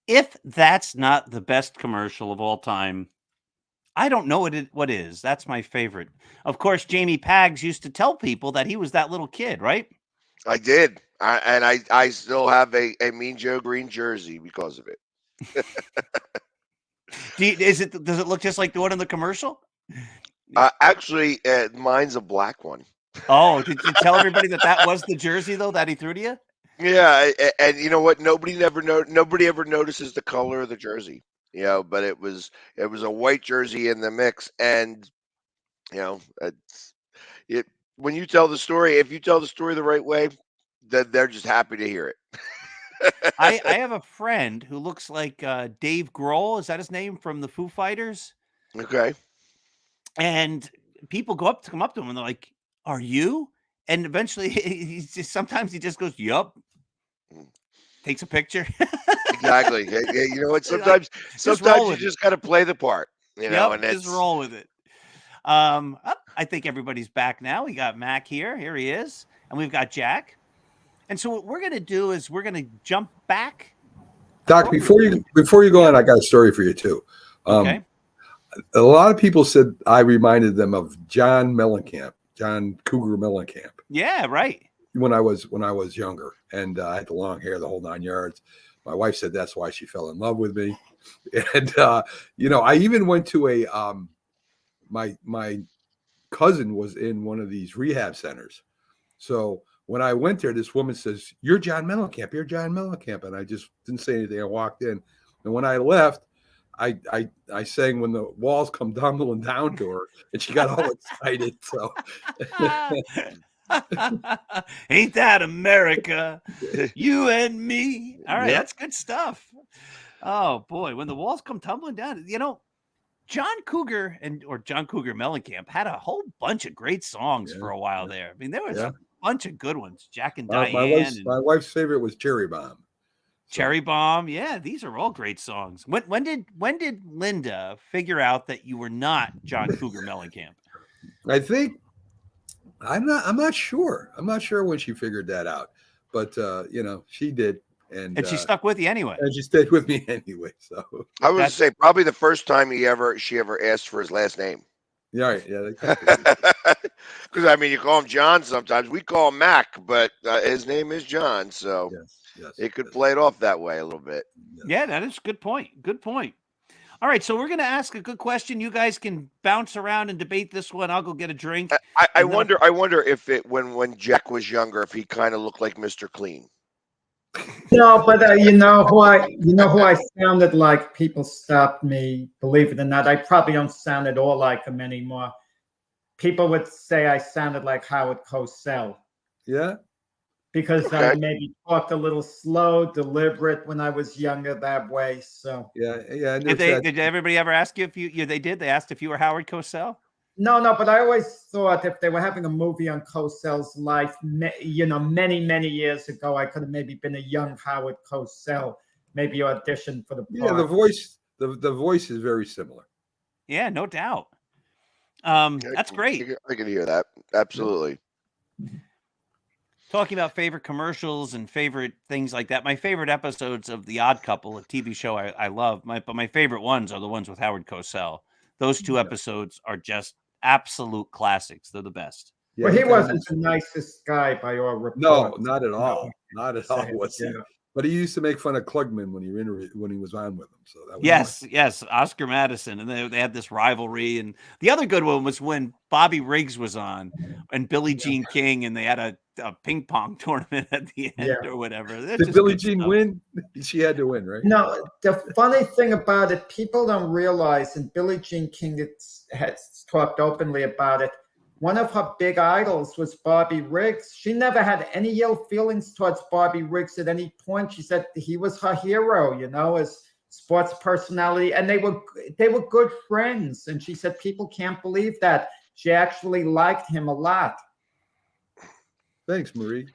If that's not the best commercial of all time, I don't know what is. That's my favorite. Of course, Jamie Paggs used to tell people that he was that little kid, right? I did. I still have a Mean Joe Green jersey because of it. Does it look just like the one in the commercial? Actually, mine's a black one. Oh, did you tell everybody that that was the jersey though that he threw to you? Yeah, and you know what? Nobody ever notices the color of the jersey. But it was a white jersey in the mix, and it's, it when you tell the story, if you tell the story the right way, then they're just happy to hear I it. have a friend who looks like Dave Grohl. Is that his name from the Foo Fighters? Okay. And people come up to him and they're like, "Are you?" And eventually, sometimes he just goes, "Yup," Mm. takes a picture. Exactly. Yeah, you know what? Like, just roll Sometimes you with it. just got to play the part. Yep, And just it's roll with it. I think everybody's back now. We got Mac here. Here he is, and we've got Jack. And so what we're gonna do is we're gonna jump back Doc, forward. before you go Yep. on, I got a story for you too. Um, Okay. a lot of people said I reminded them of John Mellencamp, John Cougar Mellencamp, Yeah. Right. when I was younger, and I had the long hair, the whole 9 yards. My wife said that's why she fell in love with me, and I even went to my cousin was in one of these rehab centers. So when I went there, this woman says, "You're John Mellencamp. You're John Mellencamp," and I just didn't say anything. I walked in, and when I left, I sang "When the Walls Come Tumbling Down" to her, and she got all excited. So Ain't that America? You and me. All right, yeah, that's good stuff. Oh boy, when the walls come tumbling down, John Cougar Mellencamp had a whole bunch of great songs yeah, for a while yeah, there. I mean, there was yeah. a bunch of good ones. Jack and My Diane wife's and my wife's favorite was Cherry Bomb. Cherry So Bomb. Yeah, these are all great songs. When did Linda figure out that you were not John Cougar Mellencamp? I think I'm not sure. I'm not sure when she figured that out, but she did, and And she stuck with you anyway. and she stayed with me anyway. So I would That's say probably the first time she ever asked for his last name. yeah, right, yeah, that could be. Because I mean, you call him John sometimes. We call him Mac, but his name is John, so Yes, yes, it could yes, play it off that way a little bit. yeah, yes. that is a good point. Good point. All right, so we're gonna ask a good question. You guys can bounce around and debate this one. I'll go get a drink, I and then wonder. I wonder if it when Jack was younger, if he kind of looked like Mister Clean. No, but you know who I sounded like. People stopped me. Believe it or not, I probably don't sound at all like him anymore. People would say I sounded like Howard Cosell Yeah, because I Okay. maybe talked a little slow, deliberate when I was younger that way. So yeah, yeah. I did noticed they? that. Did everybody ever ask you if you? Yeah, they did. They asked if you were Howard Cosell. no, no, but I always thought if they were having a movie on Cosell's life, many, many years ago, I could have maybe been a young Howard Cosell, maybe auditioned for the Yeah, the part. voice, the voice is very similar. Yeah, no doubt. That's great. I can hear that. Yeah. Absolutely. Talking about favorite commercials and favorite things like that. My favorite episodes of The Odd Couple, a TV show I love, but my favorite ones are the ones with Howard Cosell. Those two Yeah, episodes are just absolute classics. They're the best. yeah. Well, He he kind of wasn't makes. the nicest guy by all No, reports. not at No, all. Not at all say it, was he. yeah. But he used to make fun of Klugman when he was on with him. So that was fun. Yes, yes, Oscar Madison, and they had this rivalry. And the other good one was when Bobby Riggs was on, and Billie Yeah. Jean King, and they had a ping pong tournament at the end Yeah. or whatever. That's Did just Billie good Jean stuff. win? She had to win, right? No, the funny thing about it, people don't realize, and Billie Jean King has talked openly about it. One of her big idols was Bobby Riggs. She never had any ill feelings towards Bobby Riggs at any point. She said he was her hero, as sports personality, and they were good friends. And she said people can't believe that. She actually liked him a lot. Thanks, Marie.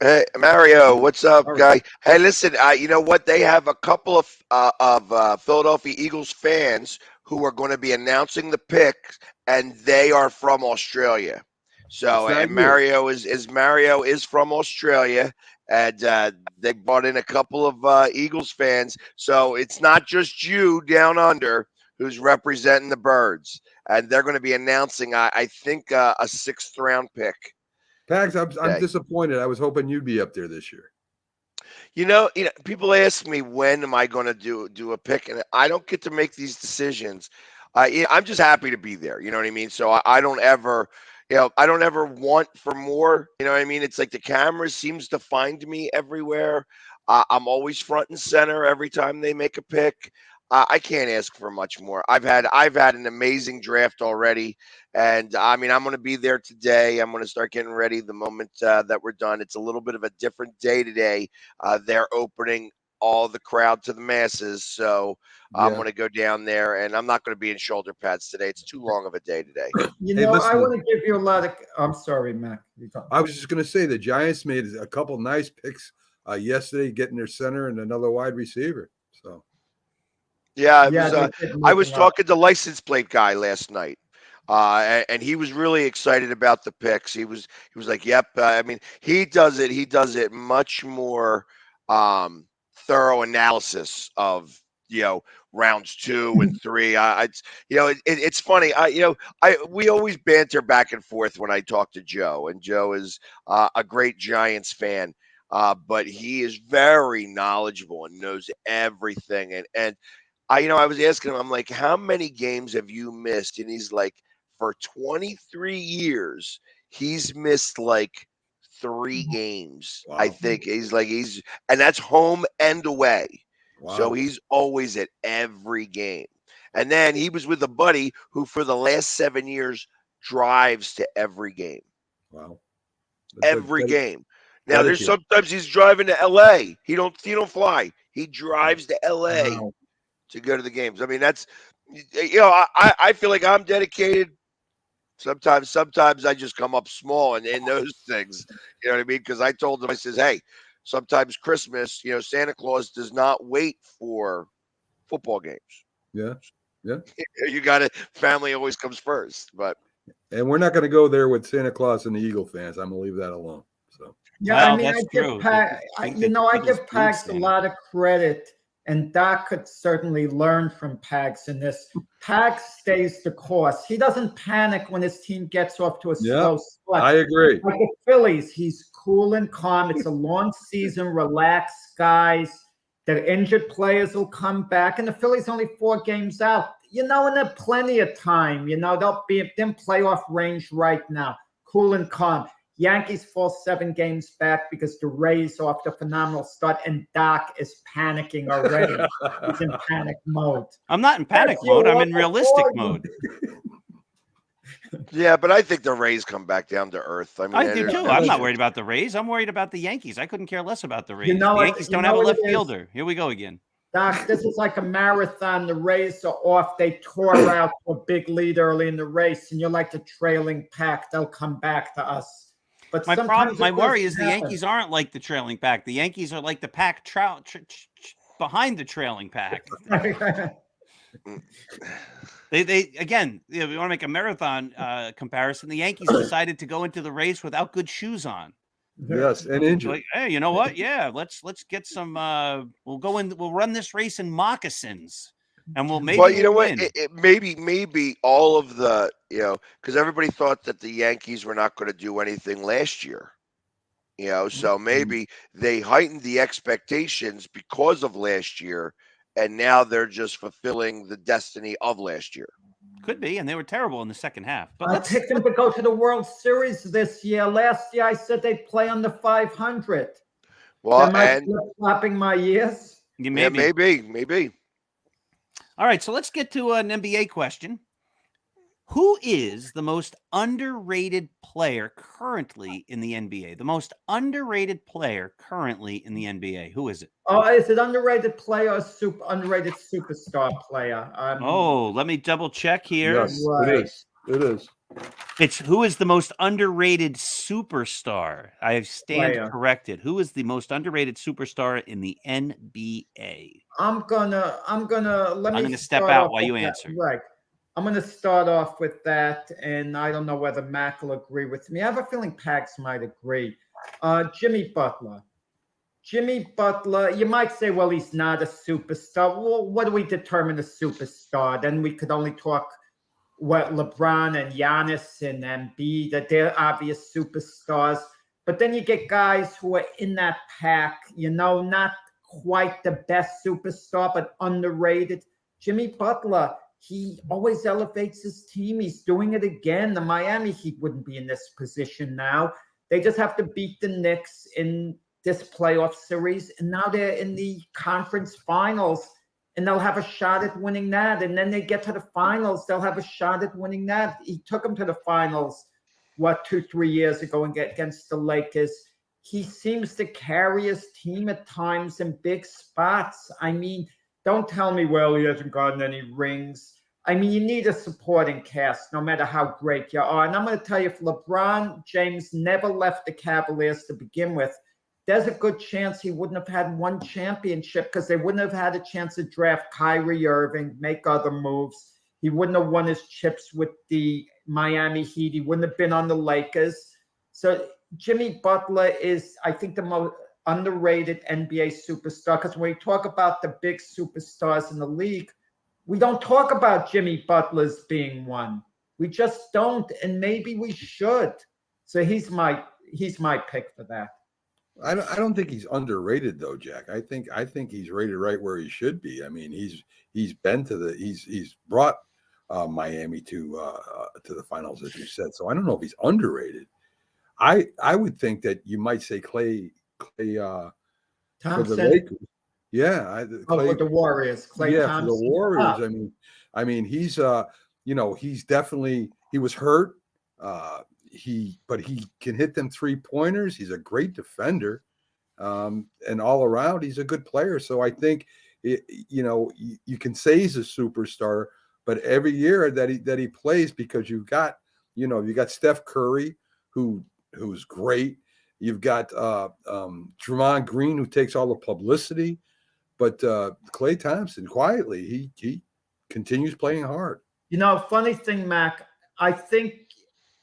Hey Mario, what's up, All right. guy? Hey, listen. You know what? They have a couple of Philadelphia Eagles fans who are going to be announcing the picks, and they are from Australia. So, not and you. Mario is from Australia, and they brought in a couple of Eagles fans. So it's not just you down under who's representing the Birds, and they're going to be announcing, I think, a 6th round pick. Pags, I'm today. disappointed. I was hoping you'd be up there this year. You know, people ask me when am I going to do a pick, and I don't get to make these decisions. I'm just happy to be there. You know what I mean? So I don't ever, I don't ever want for more. You know what I mean? It's like the camera seems to find me everywhere. I'm always front and center every time they make a pick. I can't ask for much more. I've had an amazing draft already, and I mean I'm going to be there today. I'm going to start getting ready the moment that we're done. It's a little bit of a different day today. They're opening all the crowd to the masses, so I'm going to go down there, and I'm not going to be in shoulder pads today. It's too long of a day today. You Hey, know, I listen. want to give you a lot of. I'm sorry, Mac. I was just going to say the Giants made a couple nice picks yesterday, getting their center and another wide receiver. So Yeah, they did I move was him up. talking to license plate guy last night, and he was really excited about the picks. He was like, "Yep." I mean, he does it much more thorough analysis of rounds 2 and 3. It's funny. We always banter back and forth when I talk to Joe, and Joe is a great Giants fan. But he is very knowledgeable and knows everything, and I was asking him, I'm like, how many games have you missed? And he's like, for 23 years, he's missed like 3 games. Wow. I think and that's home and away. wow. So he's always at every game. And then he was with a buddy who, for the last 7 years, drives to every game. Wow. Every game. Now, there's dedicated. sometimes he's driving to L.A. He don't fly. He drives to L.A. Wow. to go to the games. I mean, that's I feel like I'm dedicated. Sometimes I just come up small in those things. You know what I mean? Because I told him, I says, hey, sometimes Christmas, Santa Claus does not wait for football games. Yeah. You got it. Family always comes first. But And we're not going to go there with Santa Claus and the Eagle fans. I'm going to leave that alone. So Yeah, Well, I mean, that's I give true. Pags, I think I that give Eagles do Pags a Santa. lot of credit, and Doc could certainly learn from Pags in this. Pags stays the course. He doesn't panic when his team gets off to a slow start. I agree. Like the Phillies, he's cool and calm. It's a long season. Relax, guys. The injured players will come back, and the Phillies only 4 games out. And there's plenty of time. They'll be in playoff range right now. Cool and calm. Yankees fall 7 games back because the Rays are off to a phenomenal start, and Doc is panicking already. He's in panic mode. I'm not in panic That's mode. I'm your in realistic fault. mode. yeah, but I think the Rays come back down to earth. I mean, I do they're- too. they're I'm not just- worried about the Rays. I'm worried about the Yankees. I couldn't care less about the Rays. know The what- Yankees you don't know have a what left it is? fielder. Here we go again. Doc, this is like a marathon. The Rays are off. They tore out a big lead early in the race, and you're like the trailing pack. They'll come back to us. But My sometimes it worry doesn't is the happen. Yankees aren't like the trailing pack. The Yankees are like the pack behind the trailing pack. They again, we want to make a marathon comparison. The Yankees decided to go into the race without good shoes on. Yes, and injured. Like, hey, you know what? Yeah, let's get some. We'll run this race in moccasins, and we'll maybe. Well, you know what? win. Maybe all of the because everybody thought that the Yankees were not going to do anything last year. So maybe they heightened the expectations because of last year, and now they're just fulfilling the destiny of last year. Could be, and they were terrible in the second half. But I picked them to go to the World Series this year. Last year, I said they'd play under 500. Well, Am I and flip-flopping my years? you yeah, maybe. maybe. All right, so let's get to an NBA question. Who is the most underrated player currently in the NBA? The most underrated player currently in the NBA. Who is it? Oh, is it underrated player or underrated superstar player? Oh, let me double check here. Yes, Right. it is. It is. It's who is the most underrated superstar? I stand Player. corrected. Who is the most underrated superstar in the NBA? I'm gonna let me I'm gonna step start out off while you with that. answer. Right. I'm going to start off with that, and I don't know whether Mac will agree with me. I have a feeling Pax might agree. Jimmy Butler. Jimmy Butler, you might say, well, he's not a superstar. Well, what do we determine a superstar? Then we could only talk what LeBron and Giannis and Embiid, that they're obvious superstars. But then you get guys who are in that pack, not quite the best superstar, but underrated. Jimmy Butler, he always elevates his team. He's doing it again. The Miami Heat wouldn't be in this position now. They just have to beat the Knicks in this playoff series, and now they're in the conference finals, and they'll have a shot at winning that. And then they get to the finals, they'll have a shot at winning that. He took them to the finals, 2-3 years ago, and get against the Lakers. He seems to carry his team at times in big spots. I mean, don't tell me, well, he hasn't gotten any rings. I mean, you need a supporting cast, no matter how great you are. And I'm going to tell you, if LeBron James never left the Cavaliers to begin with, there's a good chance he wouldn't have had one championship, because they wouldn't have had a chance to draft Kyrie Irving, make other moves. He wouldn't have won his chips with the Miami Heat. He wouldn't have been on the Lakers. So Jimmy Butler is, I think, the most underrated NBA superstar, because when we talk about the big superstars in the league, we don't talk about Jimmy Butler's being one. We just don't, and maybe we should. So he's my pick for that. I don't think he's underrated though, Jack. I think he's rated right where he should be. I mean, he's brought Miami to the finals, as you said. So I don't know if he's underrated. I would think that you might say Klay Thompson. For the Lakers. Yeah, for the Warriors. Klay Thompson. For the Warriors. I mean, he's he's definitely, he was hurt. But he can hit them 3-pointers. He's a great defender, and all around he's a good player. So I think you can say he's a superstar, but every year that he plays, because you got Steph Curry who's great. You've got Draymond Green, who takes all the publicity, but Klay Thompson, quietly, he continues playing hard. Funny thing, Mac, I think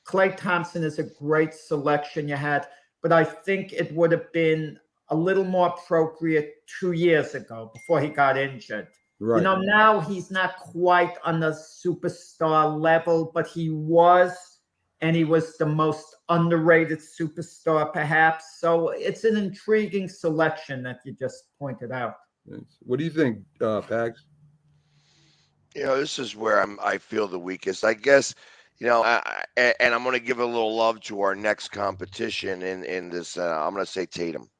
Klay Thompson is a great selection you had, but I think it would have been a little more appropriate 2 years ago, before he got injured. Right. Now he's not quite on the superstar level, but he was, and he was the most underrated superstar, perhaps. So it's an intriguing selection that you just pointed out. What do you think, Pags? This is where I feel the weakest, I guess. And I'm going to give a little love to our next competition in this. I'm going to say Tatum.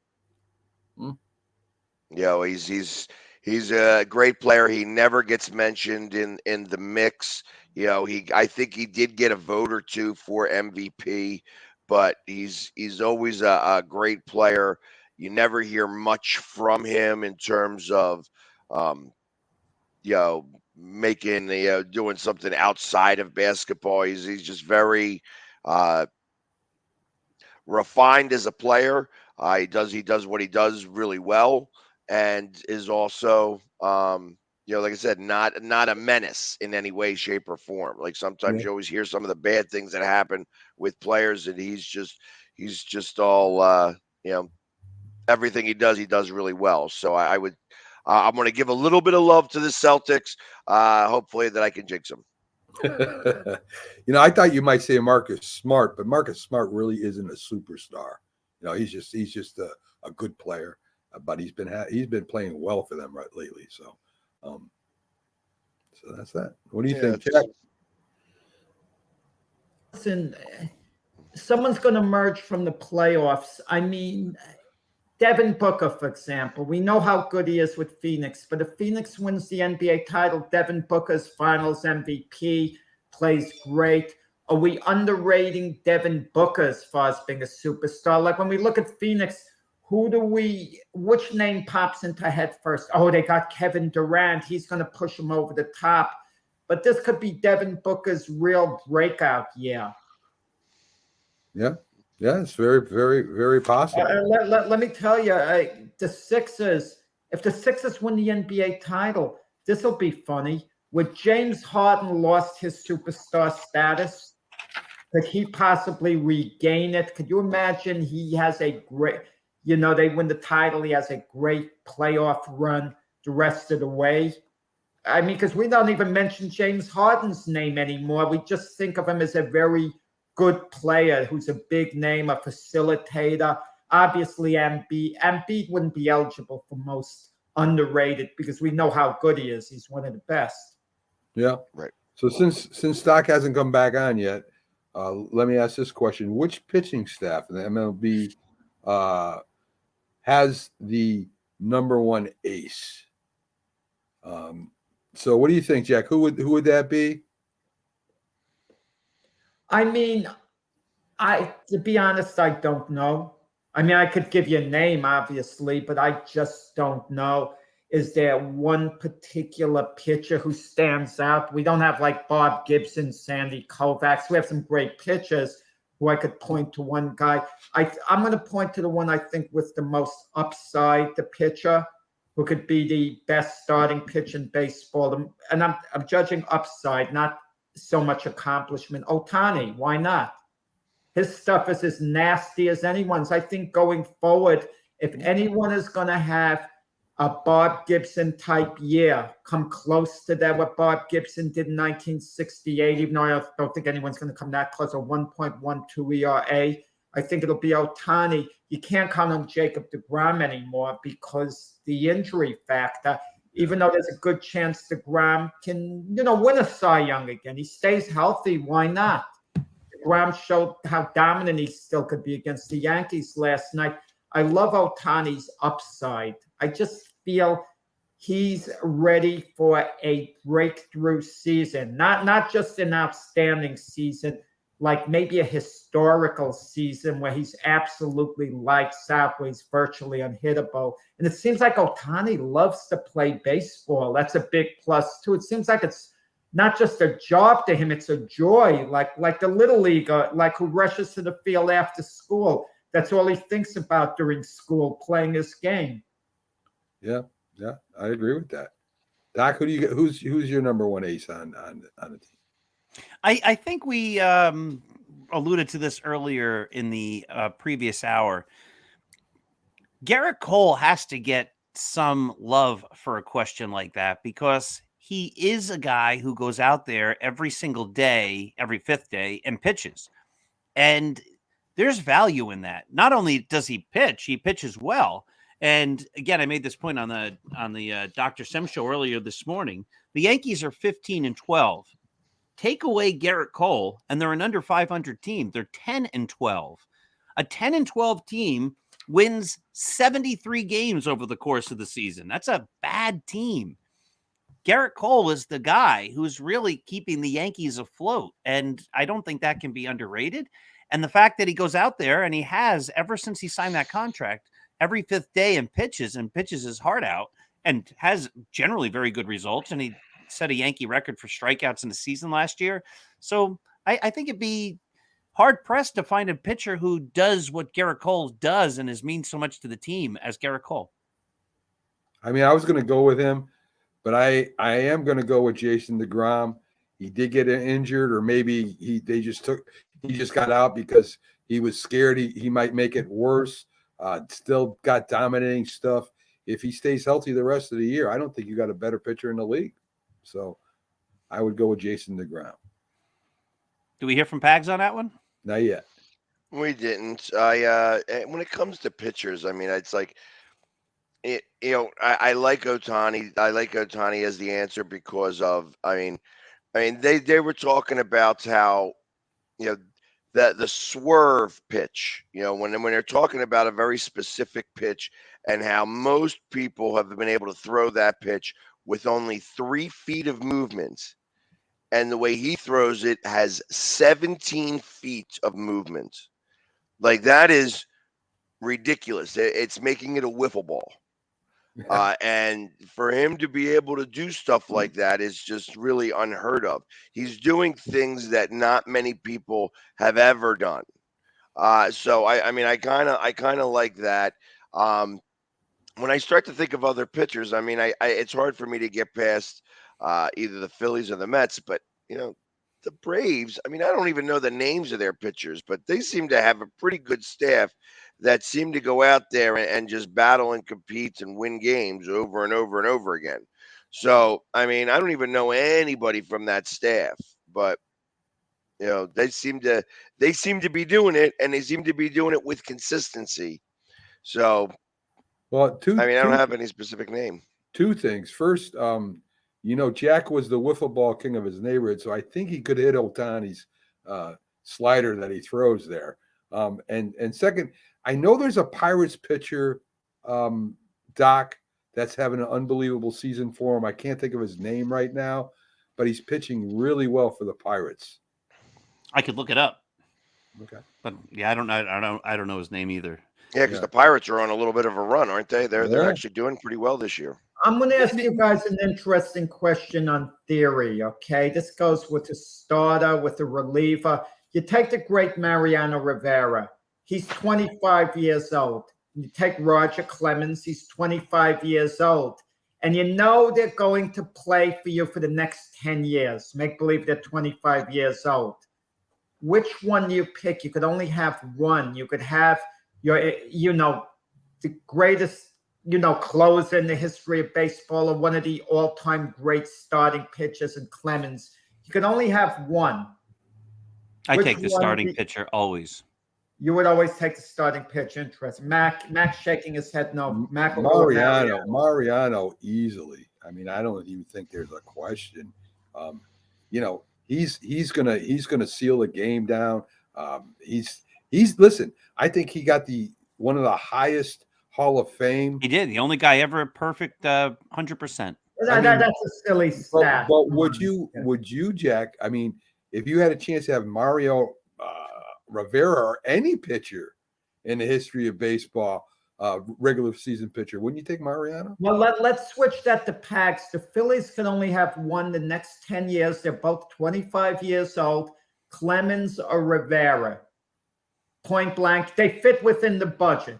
He's a great player. He never gets mentioned in the mix. I think he did get a vote or two for MVP, but he's always a great player. You never hear much from him in terms of making doing something outside of basketball. He's just very refined as a player. He does what he does really well, and is also like I said, not a menace in any way, shape, or form. Like sometimes you always hear some of the bad things that happen with players, and he's just all everything he does really well. So I'm going to give a little bit of love to the Celtics. Hopefully that I can jinx them. I thought you might say Marcus Smart, but Marcus Smart really isn't a superstar. He's just a good player, but he's been playing well for them right lately. So that's that. What do you think, Jack? Listen, someone's going to emerge from the playoffs. I mean, Devin Booker, for example, we know how good he is with Phoenix, but if Phoenix wins the NBA title, Devin Booker's finals MVP, plays great. Are we underrating Devin Booker as far as being a superstar? Like when we look at Phoenix, which name pops into head first? Oh, they got Kevin Durant. He's going to push them over the top. But this could be Devin Booker's real breakout year. Yeah. Yeah, it's very, very, very possible. Let me tell you, the Sixers, if the Sixers win the NBA title, this will be funny. Would James Harden lost his superstar status? Could he possibly regain it? Could you imagine he has a great, they win the title, he has a great playoff run the rest of the way? I mean, because we don't even mention James Harden's name anymore. We just think of him as a very good player who's a big name, a facilitator. Obviously, Embiid wouldn't be eligible for most underrated because we know how good he is. He's one of the best. Yeah. Right. So since Doc hasn't come back on yet, let me ask this question: which pitching staff in the MLB has the number one ace? So what do you think, Jack? Who would that be? I mean, to be honest, I don't know. I mean, I could give you a name, obviously, but I just don't know. Is there one particular pitcher who stands out? We don't have like Bob Gibson, Sandy Koufax. We have some great pitchers who I could point to one guy. I'm going to point to the one I think with the most upside, the pitcher who could be the best starting pitch in baseball. And I'm judging upside, not so much accomplishment. Ohtani, why not? His stuff is as nasty as anyone's. I think going forward, if anyone is going to have a Bob Gibson type year, come close to that, what Bob Gibson did in 1968, even though I don't think anyone's going to come that close, a 1.12 ERA, I think it'll be Ohtani. You can't count on Jacob deGrom anymore because the injury factor, even though there's a good chance deGrom can, win a Cy Young again. He stays healthy. Why not? deGrom showed how dominant he still could be against the Yankees last night. I love Ohtani's upside. I just feel he's ready for a breakthrough season, not just an outstanding season, like maybe a historical season where he's absolutely lights out, where he's virtually unhittable. And it seems like Ohtani loves to play baseball. That's a big plus too. It seems like it's not just a job to him, it's a joy, like the little leaguer, like who rushes to the field after school. That's all he thinks about during school, playing his game. Yeah, I agree with that. Doc, who do you get? Who's your number one ace on the team? I think we alluded to this earlier in the previous hour. Gerrit Cole has to get some love for a question like that because he is a guy who goes out there every single day, every fifth day, and pitches. And there's value in that. Not only does he pitch, he pitches well. And again, I made this point on the Dr. Sim show earlier this morning. The Yankees are 15-12. Take away Gerrit Cole, and they're an under 500 team. They're 10-12. A 10-12 team wins 73 games over the course of the season. That's a bad team. Gerrit Cole is the guy who's really keeping the Yankees afloat, and I don't think that can be underrated. And the fact that he goes out there and he has, ever since he signed that contract, every fifth day and pitches his heart out and has generally very good results. And he set a Yankee record for strikeouts in the season last year. So I think it'd be hard pressed to find a pitcher who does what Gerrit Cole does and has means so much to the team as Gerrit Cole. I mean, I was going to go with him, but I am going to go with Jason deGrom. He did get injured, or maybe he just got out because he was scared he might make it worse. Still got dominating stuff. If he stays healthy the rest of the year, I don't think you got a better pitcher in the league. So I would go with Jason deGrom. Do we hear from Pags on that one? Not yet. We didn't. When it comes to pitchers, I mean, it's like, I like Ohtani. I like Ohtani as the answer because of, I mean, they were talking about how, the swerve pitch, when they're talking about a very specific pitch and how most people have been able to throw that pitch with only 3 feet of movement. And the way he throws it has 17 feet of movement. Like, that is ridiculous. It's making it a wiffle ball. And for him to be able to do stuff like that is just really unheard of. He's doing things that not many people have ever done. So I kind of like that. When I start to think of other pitchers, I mean, it's hard for me to get past either the Phillies or the Mets. But the Braves, I mean, I don't even know the names of their pitchers, but they seem to have a pretty good staff that seem to go out there and just battle and compete and win games over and over and over again. So, I mean, I don't even know anybody from that staff, but they seem to be doing it, and they seem to be doing it with consistency. So, Well, I mean, I don't have any specific name. two things. First, Jack was the wiffle ball king of his neighborhood, so I think he could hit Otani's slider that he throws there. And second, I know there's a Pirates pitcher, Doc, that's having an unbelievable season for him. I can't think of his name right now, but he's pitching really well for the Pirates. I could look it up. Okay. But yeah, I don't know his name either. Yeah, because the Pirates are on a little bit of a run, aren't they? They're actually doing pretty well this year. I'm going to ask you guys an interesting question on theory, okay? This goes with a starter, with a reliever. You take the great Mariano Rivera. He's 25 years old. You take Roger Clemens. He's 25 years old. And they're going to play for you for the next 10 years. Make believe they're 25 years old. Which one do you pick? You could only have one. You could have the greatest, closer in the history of baseball, or one of the all-time great starting pitchers in Clemens. You can only have one. I take the starting pitcher always. You would always take the starting pitcher. Interesting. Mac shaking his head. No, Mariano easily. I mean, I don't even think there's a question. He's gonna seal the game down. Listen. I think he got one of the highest Hall of Fame. He did. The only guy ever perfect 100%. That's a silly stat. But would you, Jack? I mean, if you had a chance to have Mario Rivera or any pitcher in the history of baseball, regular season pitcher, wouldn't you take Mariano? Well, let's switch that to Pags. The Phillies can only have one the next 10 years. They're both 25 years old. Clemens or Rivera. Point blank. They fit within the budget.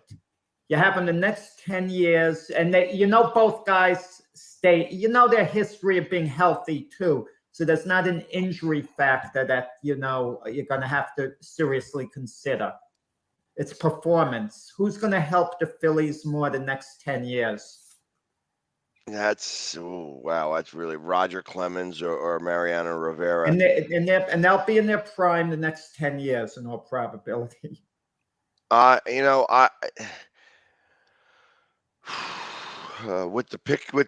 You have them the next 10 years, and both guys stay, their history of being healthy too. So there's not an injury factor that, you're going to have to seriously consider. It's performance. Who's going to help the Phillies more the next 10 years? That's really Roger Clemens or Mariano Rivera. And they'll be in their prime the next 10 years in all probability. With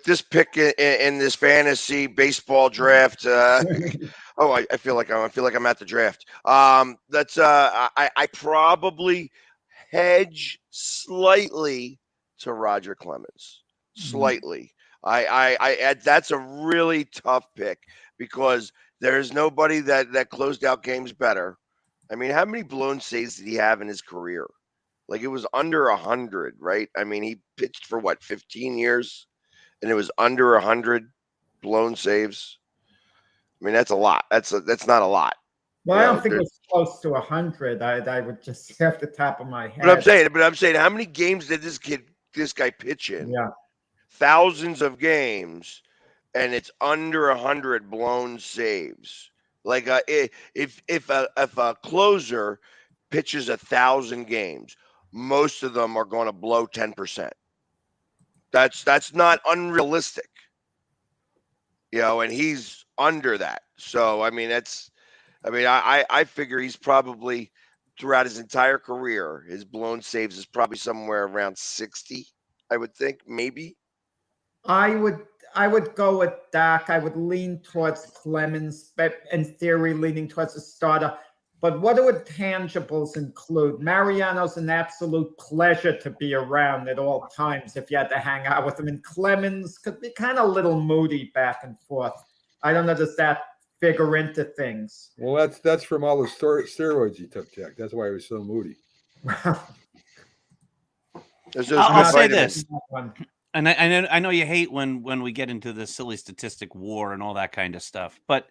this pick in this fantasy baseball draft, I feel like I'm at the draft. I probably hedge slightly to Roger Clemens, slightly. That's a really tough pick because there's nobody that closed out games better. I mean, how many blown saves did he have in his career? Like, it was under 100, right? I mean, he pitched for 15 years, and it was under 100 blown saves. I mean, that's a lot. That's not a lot. Well, I don't think it was close to 100. I would just say off the top of my head. But I'm saying, how many games did this guy pitch in? Yeah, thousands of games, and it's under 100 blown saves. Like, if a closer pitches 1,000 games, most of them are going to blow 10%. That's not unrealistic, and he's under that. So I mean, I figure he's probably, throughout his entire career, his blown saves is probably somewhere around 60. I would think, maybe. I would go with Doc. I would lean towards Clemens, but in theory, leaning towards the starter. But what do intangibles include? Mariano's an absolute pleasure to be around at all times if you had to hang out with him. And Clemens could be kind of a little moody back and forth. I don't know, does that figure into things? Well, that's from all the steroids he took, Jack. That's why he was so moody. I'll say this. And I know you hate when we get into the silly statistic war and all that kind of stuff, but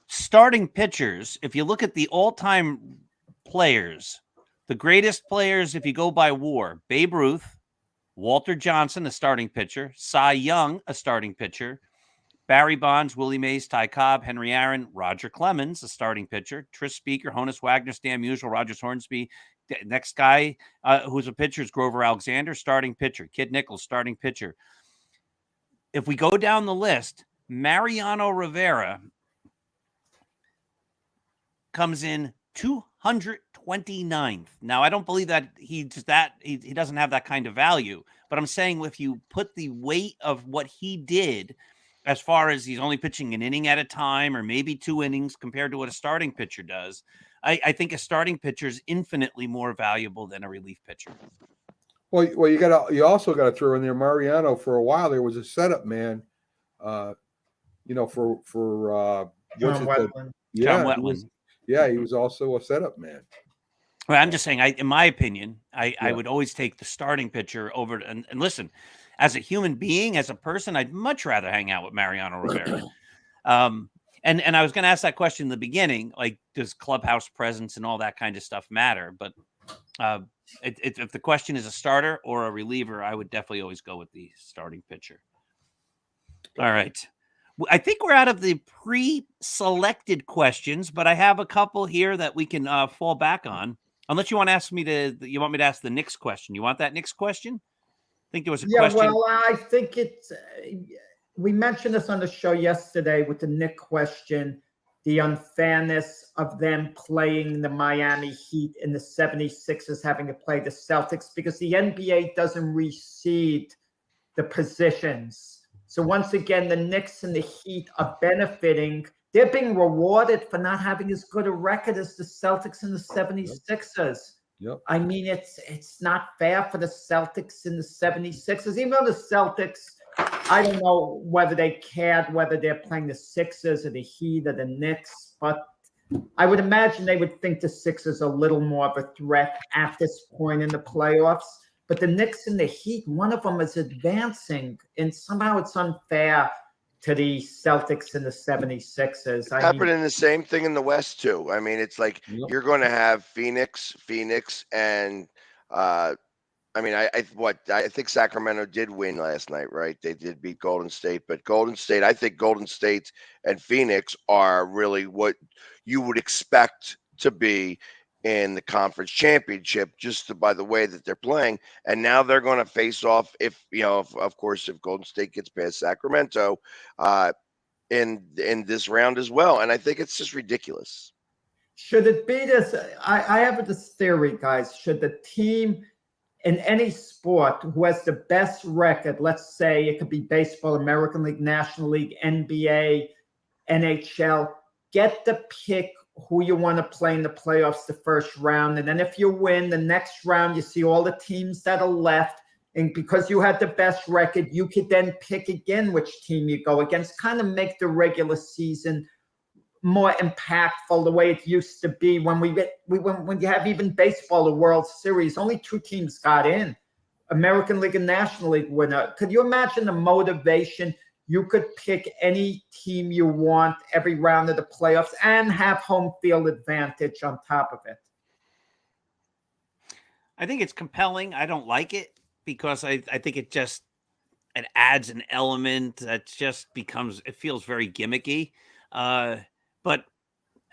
starting pitchers, if you look at the all-time players, the greatest players, if you go by WAR, Babe Ruth, Walter Johnson, a starting pitcher, Cy Young, a starting pitcher, Barry Bonds, Willie Mays, Ty Cobb, Henry Aaron, Roger Clemens, a starting pitcher, Tris Speaker, Honus Wagner, Stan Musial, Rogers Hornsby. Next guy who's a pitcher is Grover Alexander, starting pitcher. Kid Nichols, starting pitcher. If we go down the list, Mariano Rivera comes in 229th. Now, I don't believe that he doesn't have that kind of value, but I'm saying if you put the weight of what he did, as far as he's only pitching an inning at a time or maybe 2 innings compared to what a starting pitcher does, I think a starting pitcher is infinitely more valuable than a relief pitcher. Well, you also got to throw in there Mariano. For a while, there was a setup man. For John Wetland. John Wetland. He was also a setup man. Well, I'm just saying, in my opinion, I would always take the starting pitcher over. And listen, as a human being, as a person, I'd much rather hang out with Mariano Rivera. And I was going to ask that question in the beginning, like, does clubhouse presence and all that kind of stuff matter? But if the question is a starter or a reliever, I would definitely always go with the starting pitcher. All right. I think we're out of the pre-selected questions, but I have a couple here that we can fall back on. Unless you want me to ask the Knicks question. You want that Knicks question? I think there was a question. Yeah, well, I think it's we mentioned this on the show yesterday with the Knicks question, the unfairness of them playing the Miami Heat and the 76ers having to play the Celtics because the NBA doesn't reseed the positions. So once again, the Knicks and the Heat are benefiting. They're being rewarded for not having as good a record as the Celtics and the 76ers. Yep. I mean, it's not fair for the Celtics and the 76ers. Even though the Celtics, I don't know whether they cared whether they're playing the Sixers or the Heat or the Knicks, but I would imagine they would think the Sixers are a little more of a threat at this point in the playoffs. But the Knicks and the Heat, one of them is advancing, and somehow it's unfair to the Celtics and the 76ers. Happening the same thing in the West too. I mean, it's like you're going to have Phoenix, and I think Sacramento did win last night, right? They did beat Golden State, but I think Golden State and Phoenix are really what you would expect to be in the conference championship just by the way that they're playing. And now they're going to face off if Golden State gets past Sacramento in this round as well. And I think it's just ridiculous. Should it be this? I have this theory, guys. Should the team in any sport who has the best record, let's say it could be baseball, American League, National League, NBA, NHL, get the pick who you want to play in the playoffs the first round. And then if you win the next round, you see all the teams that are left. And because you had the best record, you could then pick again which team you go against, kind of make the regular season more impactful the way it used to be when when you have even baseball, the World Series, only 2 teams got in, American League and National League winner. Could you imagine the motivation? You could pick any team you want every round of the playoffs and have home field advantage on top of it. I think it's compelling. I don't like it because I think it adds an element that just it feels very gimmicky. But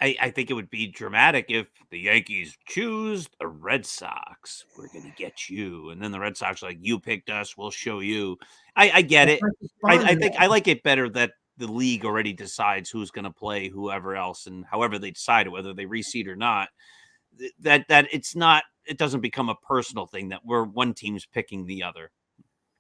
I think it would be dramatic if the Yankees choose the Red Sox. We're going to get you. And then the Red Sox are like, you picked us, we'll show you. I get it. I think I like it better that the league already decides who's going to play whoever else, and however they decide it, whether they reseed or not, that it doesn't become a personal thing that one team's picking the other.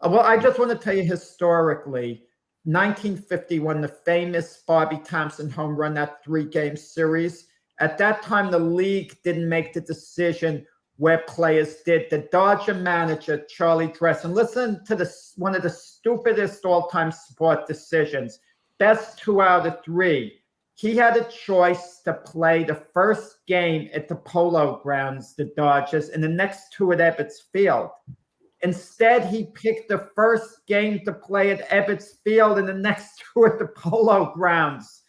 Well, I just want to tell you historically, 1951, the famous Bobby Thompson home run, that 3-game series. At that time, the league didn't make the decision where players did. The Dodger manager, Charlie Dressen, listen to one of the stupidest all-time sport decisions. Best 2 out of 3. He had a choice to play the first game at the Polo Grounds, the Dodgers, and the next 2 at Ebbets Field. Instead, he picked the first game to play at Ebbets Field and the next 2 at the Polo Grounds.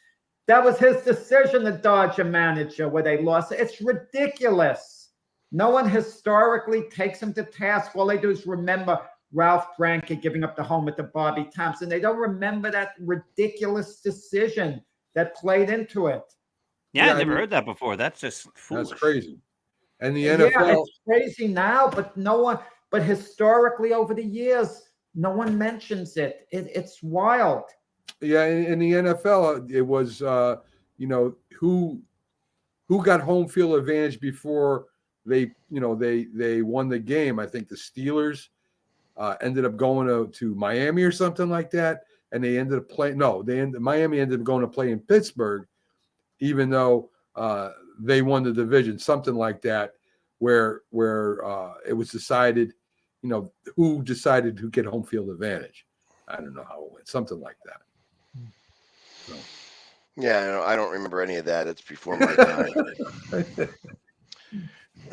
That was his decision, the Dodger manager, where they lost. It's ridiculous. No one historically takes him to task. All they do is remember Ralph Branca giving up the home to Bobby Thompson. They don't remember that ridiculous decision that played into it. Yeah, Yeah, I I never mean- heard that before. That's just foolish. That's crazy. And the Yeah, NFL, it's crazy now, but no one. But historically, over the years, no one mentions it. It's wild. yeah, in the NFL, it was who got home field advantage before they won the game. I think the Steelers ended up going to Miami or something like that, and they ended up playing. No, Miami ended up going to play in Pittsburgh, even though they won the division, something like that, where it was decided, who decided who get home field advantage. I don't know how it went, something like that. So. Yeah, I don't remember any of that. It's before my time.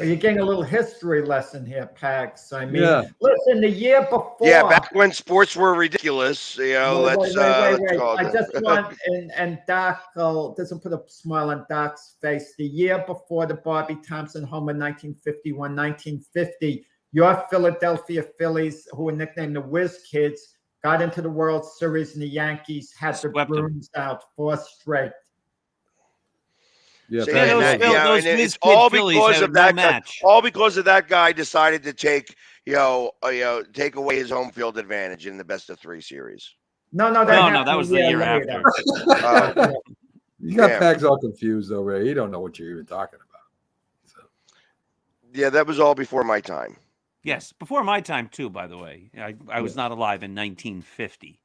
You're getting a little history lesson here, Pax. I mean, Yeah. listen, the year before. Yeah, back when sports were ridiculous, let's call I it. just want, and Doc doesn't put a smile on Doc's face. The year before the Bobby Thompson home in 1950, your Philadelphia Phillies, who were nicknamed the Whiz Kids, got into the World Series, and the Yankees had the Swept 'em. Bruins out 4 straight. Yeah, See, Yeah, and those that- Phil- yeah, those and Whiz it's Kid all Phillies because had of no that guy. match. All because of that guy decided to take, take away his home field advantage in the best of 3 series. No, No, happened that was a the year later. after. You got Yeah. Pags all confused over here. You don't know what you're even talking about. So. Yeah, that was all before my time. Yes, before my time too. By the way, I was not alive in 1950.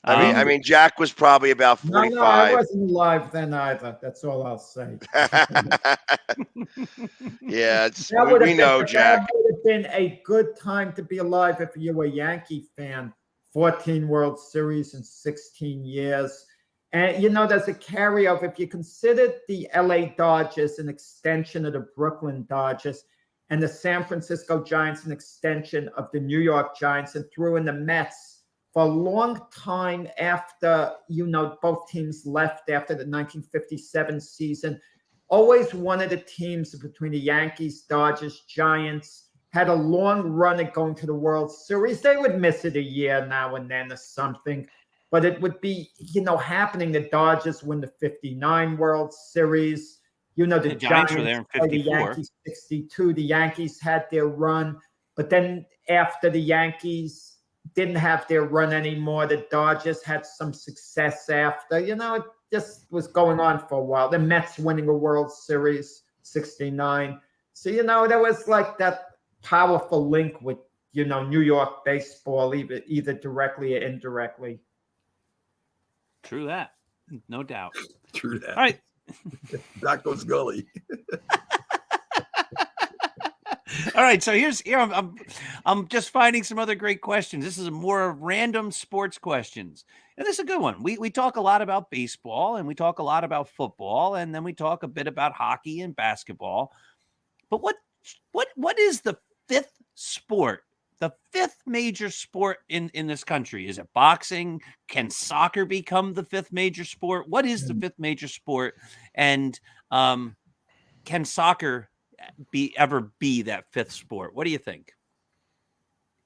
I mean, Jack was probably about No, 45. I wasn't alive then either. That's all I'll say. Yeah, That we know, Jack. That would have been a good time to be alive if you were a Yankee fan. 14 World Series in 16 years. And, there's a carryover. If you consider the LA Dodgers an extension of the Brooklyn Dodgers and the San Francisco Giants an extension of the New York Giants, and threw in the Mets for a long time after, both teams left after the 1957 season, always one of the teams between the Yankees, Dodgers, Giants had a long run at going to the World Series. They would miss it a year now and then or something, but it would be, happening. The Dodgers win the 59 World Series. The Giants were there in play the 54. Yankees 62. The Yankees had their run, but then after the Yankees didn't have their run anymore, the Dodgers had some success after. It just was going on for a while. The Mets winning a World Series 69. So, there was like that powerful link with, New York baseball, either directly or indirectly. True that, no doubt. True that. All right. Doc goes Gully. All right, so here I'm just finding some other great questions. This is more random sports questions, and this is a good one. We talk a lot about baseball, and we talk a lot about football, and then we talk a bit about hockey and basketball. But what is the 5th sport? The 5th major sport in this country? Is it boxing? Can soccer become the 5th major sport? What is the 5th major sport? And can soccer ever be that 5th sport? What do you think?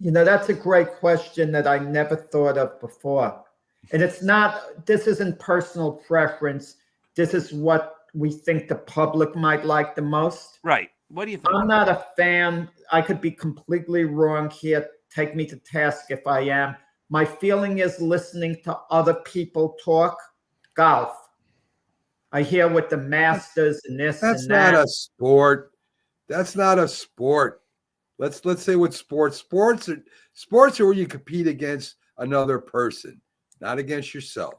That's a great question that I never thought of before. And this isn't personal preference. This is what we think the public might like the most. Right. What do you think? I'm not a fan. I could be completely wrong here. Take me to task if I am. My feeling is, listening to other people talk, golf. I hear with the Masters and this That's and that. not a sport. That's not a sport. Let's say what sports. Sports are where you compete against another person, not against yourself.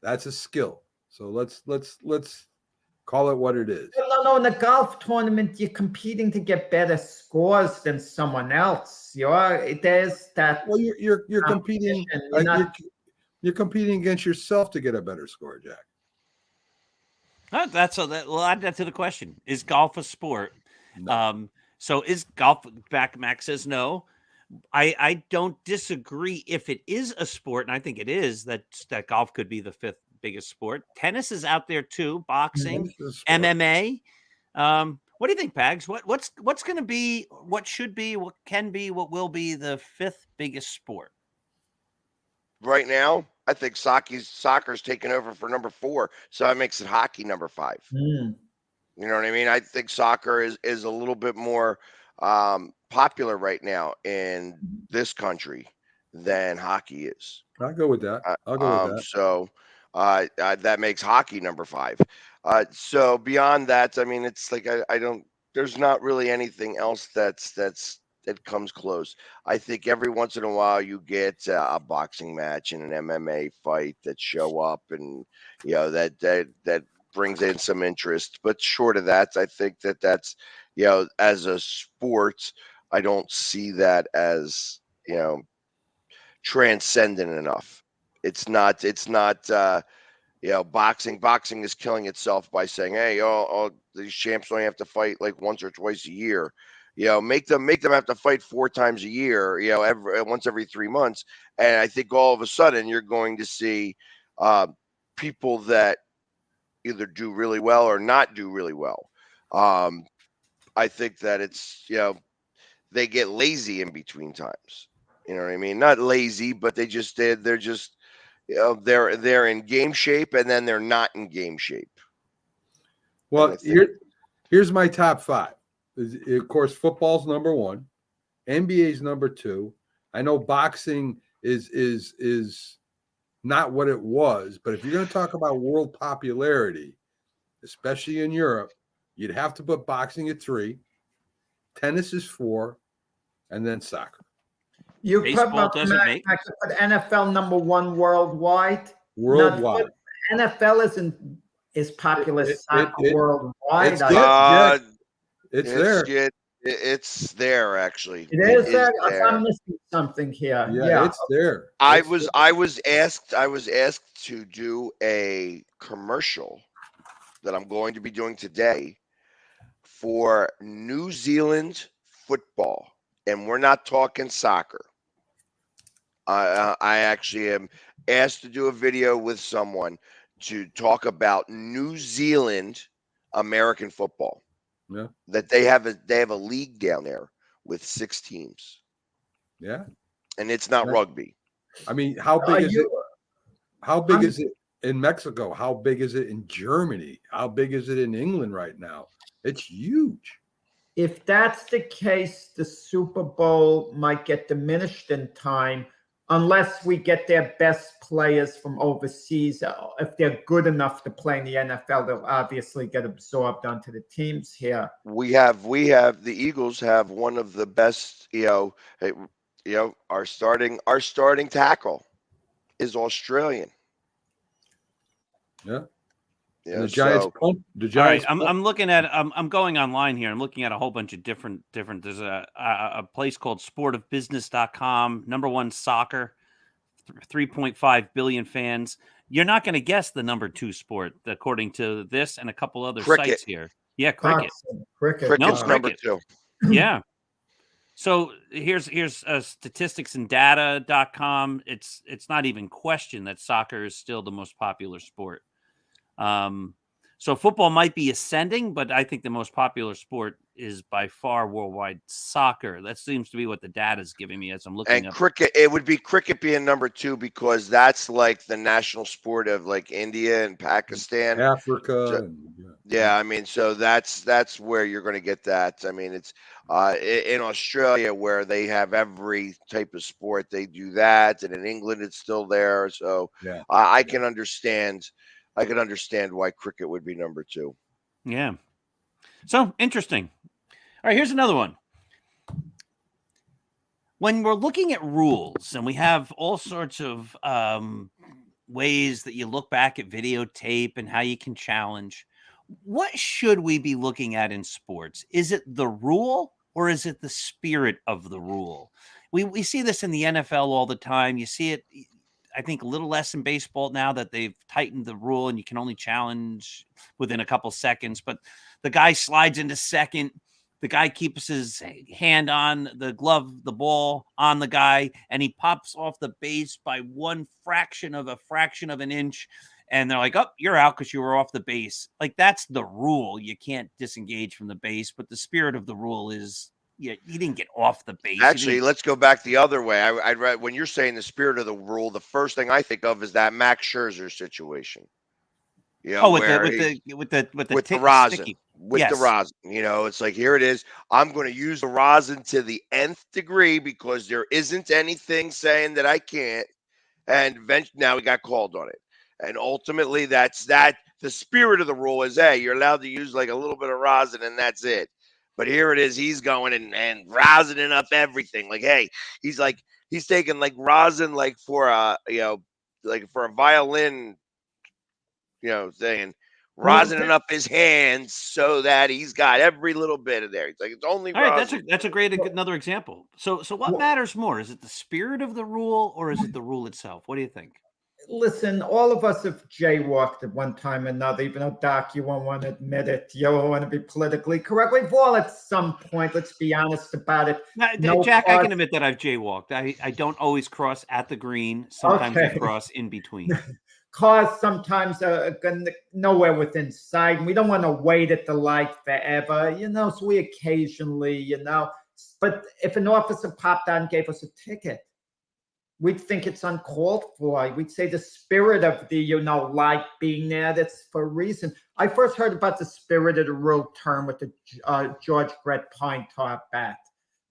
That's a skill. So let's call it what it is. No. In the golf tournament, you're competing to get better scores than someone else. There's that. Well, you're competing. You're competing against yourself to get a better score, Jack. We'll add that to the question. Is golf a sport? No. So is golf? Max says no. I don't disagree if it is a sport, and I think it is that golf could be the 5th biggest sport. Tennis is out there too. Boxing, MMA. What do you think, Pags? What's going to be, what should be, what can be, what will be the fifth biggest sport? Right now, I think soccer's taking over for number 4, so that makes it hockey number 5. Mm. You know what I mean? I think soccer is a little bit more popular right now in this country than hockey is. I'll go with that. I'll go with that. So that makes hockey number 5. So beyond that, I mean, it's like I don't. There's not really anything else that comes close. I think every once in a while you get a boxing match and an MMA fight that show up, and that brings in some interest. But short of that, I think that's as a sport, I don't see that as transcendent enough. It's not boxing. Boxing is killing itself by saying, hey, these champs only have to fight like once or twice a year. Make them have to fight 4 times a year, once every 3 months. And I think all of a sudden you're going to see people that either do really well or not do really well. I think that it's, they get lazy in between times. You know what I mean? Not lazy, but they're just they're in game shape, and then they're not in game shape. Well, here's my top 5. Of course, football's number 1, NBA's number 2. I know boxing is not what it was, but if you're going to talk about world popularity, especially in Europe, you'd have to put boxing at 3, tennis is 4, and then soccer. You Baseball doesn't make put NFL number 1 worldwide. Worldwide. NFL is popular soccer worldwide. It's there. It's there actually. It is there. I'm missing something here. Yeah, it's there. I was asked to do a commercial that I'm going to be doing today for New Zealand football, and we're not talking soccer. I actually am asked to do a video with someone to talk about New Zealand American football. Yeah. That they have a league down there with 6 teams. Yeah. And it's not rugby. I mean, how big is it? How big is it in Mexico? How big is it in Germany? How big is it in England right now? It's huge. If that's the case, the Super Bowl might get diminished in time unless we get their best players from overseas. If they're good enough to play in the NFL, they'll obviously get absorbed onto the teams here. We have the Eagles have one of the best, our starting tackle is Australian. Yeah. Yeah, the Giants. The Giants. All right, I'm looking at. I'm going online here. I'm looking at a whole bunch of different. There's a place called sportofbusiness.com. Number 1 soccer, 3.5 billion fans. You're not going to guess the number 2 sport according to this and a couple other sites here. Yeah, cricket. Cricket's number 2. Yeah. So here's statisticsandData.com. It's not even question that soccer is still the most popular sport. So football might be ascending, but I think the most popular sport is by far worldwide soccer. That seems to be what the data is giving me as I'm looking and up. Cricket, it would be cricket being number 2 because that's like the national sport of like India and Pakistan, Africa. I mean, so that's where you're going to get that. I mean, it's in Australia where they have every type of sport, they do that, and in England it's still there. So I can understand. I can understand why cricket would be number 2. Yeah. So interesting. All right, here's another one. When we're looking at rules and we have all sorts of ways that you look back at videotape and how you can challenge, what should we be looking at in sports? Is it the rule or is it the spirit of the rule? We see this in the NFL all the time. You see it, I think, a little less in baseball now that they've tightened the rule and you can only challenge within a couple seconds. But the guy slides into second. The guy keeps his hand on the ball on the guy, and he pops off the base by one fraction of an inch. and they're like, "Oh, you're out because you were off the base." Like that's the rule. You can't disengage from the base, but the spirit of the rule is you didn't get off the base. Actually, let's go back the other way. I'd read when you're saying the spirit of the rule, the first thing I think of is that Max Scherzer situation. You know, with where the rosin, sticky. with the Yes. rosin. You know, it's like here it is. I'm going to use the rosin to the nth degree because there isn't anything saying that I can't. And eventually, now he got called on it. And ultimately, that's that. The spirit of the rule is, hey, you're allowed to use like a little bit of rosin, and that's it. But here it is. He's going and rosining up everything. Like, hey, he's taking like rosin like for like for a violin, saying rosining up his hands so that he's got every little bit of there. He's like, it's only All right, rosin. that's a great another example. So what matters more? Is it the spirit of the rule or is it the rule itself? What do you think? Listen, all of us have jaywalked at one time or another, even though, Doc, you won't want to admit it. You don't want to be politically correct. We've all at some point, let's be honest about it. Now, Jack, I can admit that I've jaywalked. I don't always cross at the green. Sometimes I cross in between. Cars sometimes are nowhere within sight. We don't want to wait at the light forever, so we occasionally, but if an officer popped out and gave us a ticket, we'd think it's uncalled for. We'd say the spirit of the, light being there, that's for a reason. I first heard about the spirit of the rule term with the George Brett pine tar bat.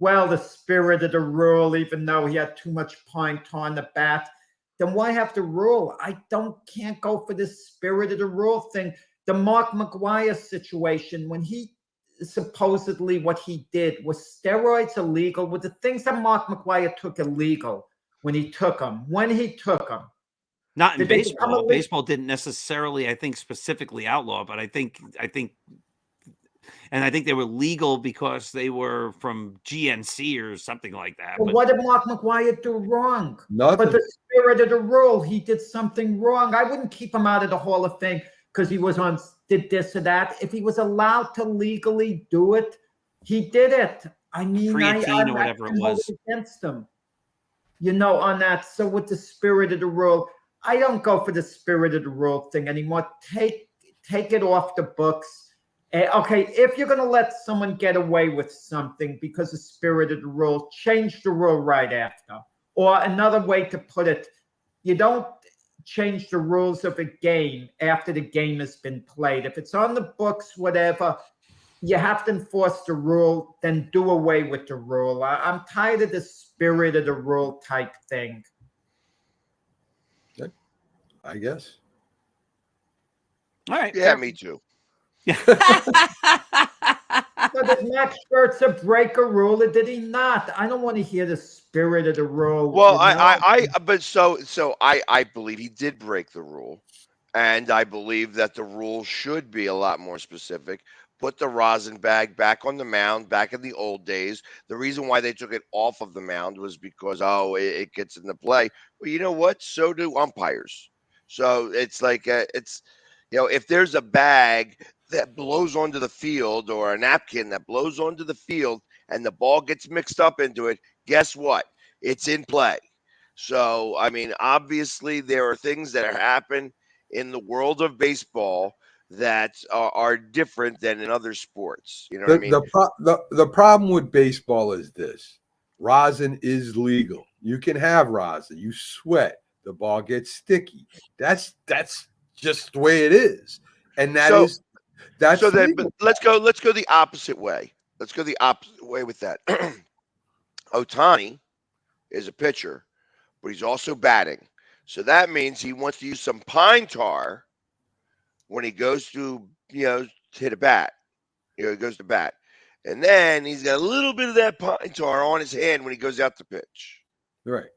Well, the spirit of the rule, even though he had too much pine tar on the bat, then why have the rule? I can't go for this spirit of the rule thing. The Mark McGwire situation, when he supposedly what he did was steroids illegal, were the things that Mark McGwire took illegal when he took them. Not in baseball. Baseball didn't necessarily, I think, specifically outlaw, but I think they were legal because they were from GNC or something like that. Well, what did Mark McGwire do wrong? Nothing. But the spirit of the rule, he did something wrong. I wouldn't keep him out of the Hall of Fame because he did this or that. If he was allowed to legally do it, he did it. I mean, creatine or whatever it was against him. On that. So with the spirit of the rule, I don't go for the spirit of the rule thing anymore. Take it off the books. Okay, if you're going to let someone get away with something because the spirit of the rule, change the rule right after. Or another way to put it, you don't change the rules of a game after the game has been played. If it's on the books, whatever, you have to enforce the rule, then do away with the rule. I'm tired of the spirit of the rule type thing. I guess. All right. Yeah, me too. So did Max Scherzer break a rule or did he not? I don't want to hear the spirit of the rule. Well, I believe he did break the rule, and I believe that the rule should be a lot more specific. Put the rosin bag back on the mound back in the old days. The reason why they took it off of the mound was because it gets into play. Well, you know what? So do umpires. So it's like if there's a bag that blows onto the field or a napkin that blows onto the field and the ball gets mixed up into it, guess what? It's in play. So, I mean, obviously there are things that happen in the world of baseball that are different than in other sports. You know what I mean? The problem with baseball is this. Rosin is legal. You can have rosin. You sweat. The ball gets sticky. That's just the way it is. And that's then but let's go the opposite way. Let's go the opposite way with that. Ohtani is a pitcher, but he's also batting. So that means he wants to use some pine tar when he goes to hit a bat. He goes to bat. And then he's got a little bit of that pine tar on his hand when he goes out to pitch. Right.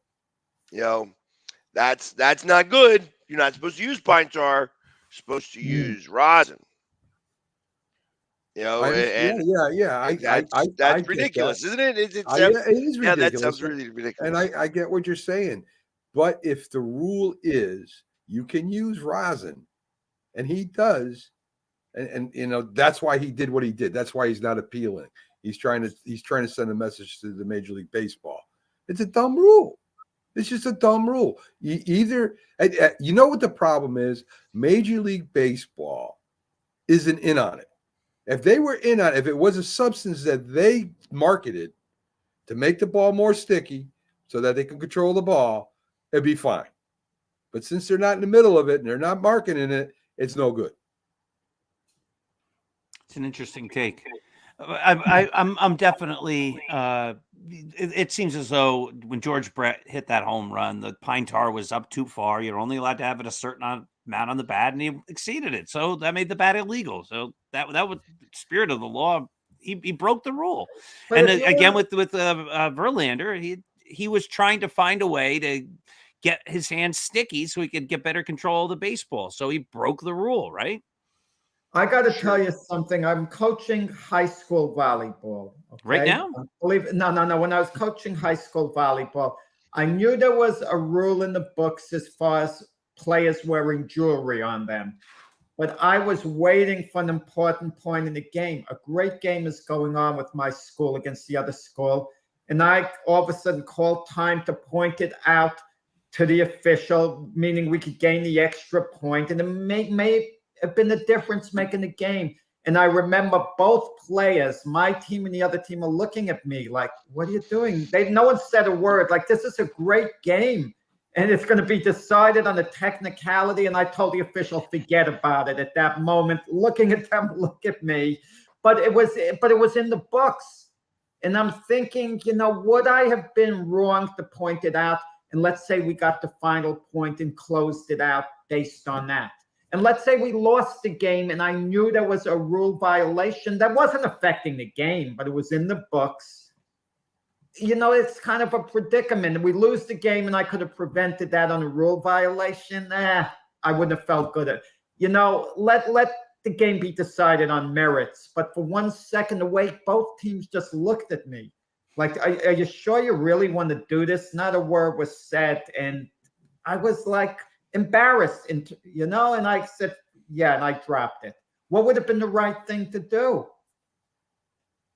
That's not good. You're not supposed to use pine tar. You're supposed to use rosin. That's ridiculous, isn't it? It is ridiculous. Yeah, that sounds really ridiculous. And I get what you're saying. But if the rule is you can use rosin, and he does, and that's why he did what he did. That's why he's not appealing. He's trying to send a message to the Major League Baseball. It's a dumb rule. It's just a dumb rule. You know what the problem is? Major League Baseball isn't in on it. If they were in on it, if it was a substance that they marketed to make the ball more sticky so that they can control the ball, it'd be fine. But since they're not in the middle of it and they're not marketing it, it's no good. It's an interesting take. I'm definitely. It seems as though when George Brett hit that home run, the pine tar was up too far. You're only allowed to have it a certain amount on the bat, and he exceeded it. So that made the bat illegal. So that was the spirit of the law. He broke the rule. But And if you again, want- with Verlander, he was trying to find a way to get his hands sticky so he could get better control of the baseball. So he broke the rule, right? I got to tell you something. I'm coaching high school volleyball. Okay? Right now? No. When I was coaching high school volleyball, I knew there was a rule in the books as far as players wearing jewelry on them. But I was waiting for an important point in the game. A great game is going on with my school against the other school. And I all of a sudden called time to point it out to the official, meaning we could gain the extra point. And it may have been the difference making the game. And I remember both players, my team and the other team, are looking at me like, what are you doing? No one said a word. Like, this is a great game. And it's going to be decided on a technicality. And I told the official, forget about it at that moment, looking at them, look at me. But it was in the books. And I'm thinking, would I have been wrong to point it out? And let's say we got the final point and closed it out based on that. And let's say we lost the game and I knew there was a rule violation that wasn't affecting the game, but it was in the books. It's kind of a predicament. And we lose the game and I could have prevented that on a rule violation. I wouldn't have felt good at let the game be decided on merits. But for 1 second, the way both teams just looked at me, like, are you sure you really want to do this? Not a word was said. And I was like, embarrassed, and I said, yeah, and I dropped it. What would have been the right thing to do?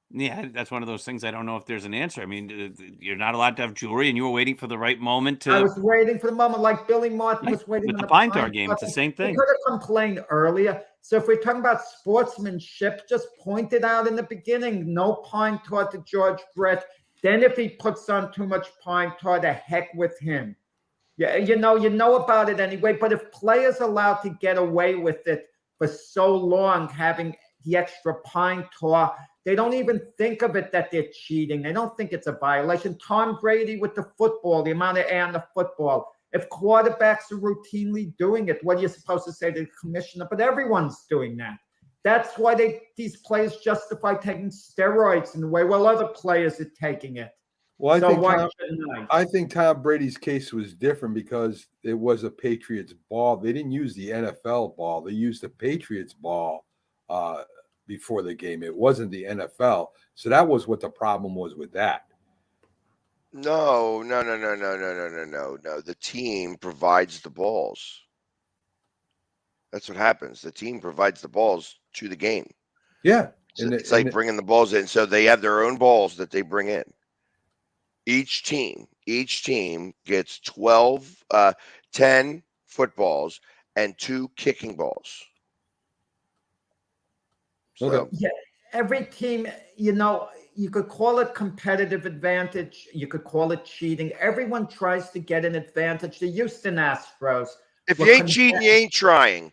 Yeah, that's one of those things. I don't know if there's an answer. I mean, you're not allowed to have jewelry, and you were waiting for the right moment to. I was waiting for the moment, like Billy Martin was waiting with on the pine tar game. It's the same He thing. could have complained earlier. So if we're talking about sportsmanship, just point it out in the beginning. No pine tar to George Brett. Then if he puts on too much pine tar, the heck with him. Yeah, you know about it anyway. But if players are allowed to get away with it for so long, having the extra pine tar, they don't even think of it that they're cheating. They don't think it's a violation. Tom Brady with the football, the amount of air on the football. If quarterbacks are routinely doing it, what are you supposed to say to the commissioner? But everyone's doing that. That's why these players justify taking steroids in the way, well, other players are taking it. Well, I I think Tom Brady's case was different because it was a Patriots ball. They didn't use the NFL ball. They used the Patriots ball before the game. It wasn't the NFL. So that was what the problem was with that. No. The team provides the balls. That's what happens. The team provides the balls to the game. Yeah. So it's like bringing the balls in. So they have their own balls that they bring in. Each team gets 10 footballs and 2 kicking balls. So, Yeah, every team, you could call it competitive advantage. You could call it cheating. Everyone tries to get an advantage. The Houston Astros. if you ain't cheating, you ain't trying.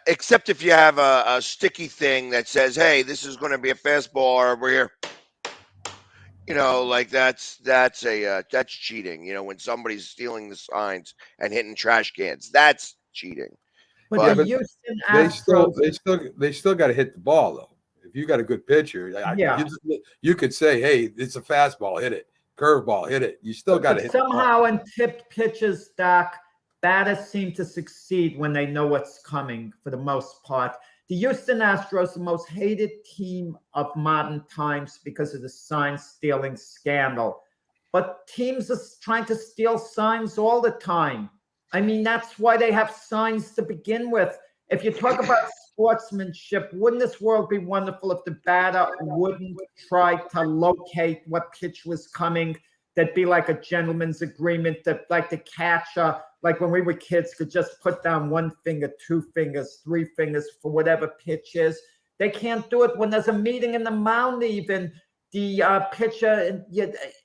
Except if you have a sticky thing that says, "Hey, this is going to be a fastball over here." Like that's cheating. When somebody's stealing the signs and hitting trash cans, that's cheating. But the Houston Astros, they still got to hit the ball though. If you got a good pitcher, you could say, "Hey, it's a fastball, hit it. Curveball, hit it." You still got to hit. Somehow, in tipped pitches, Doc, batters seem to succeed when they know what's coming. For the most part, the Houston Astros, the most hated team of modern times because of the sign stealing scandal. But teams are trying to steal signs all the time. I mean, that's why they have signs to begin with. If you talk about sportsmanship, wouldn't this world be wonderful if the batter wouldn't try to locate what pitch was coming? there'd be like a gentleman's agreement that like the catcher, like when we were kids, could just put down 1 finger, 2 fingers, 3 fingers for whatever pitch is. They can't do it when there's a meeting in the mound. Even the pitcher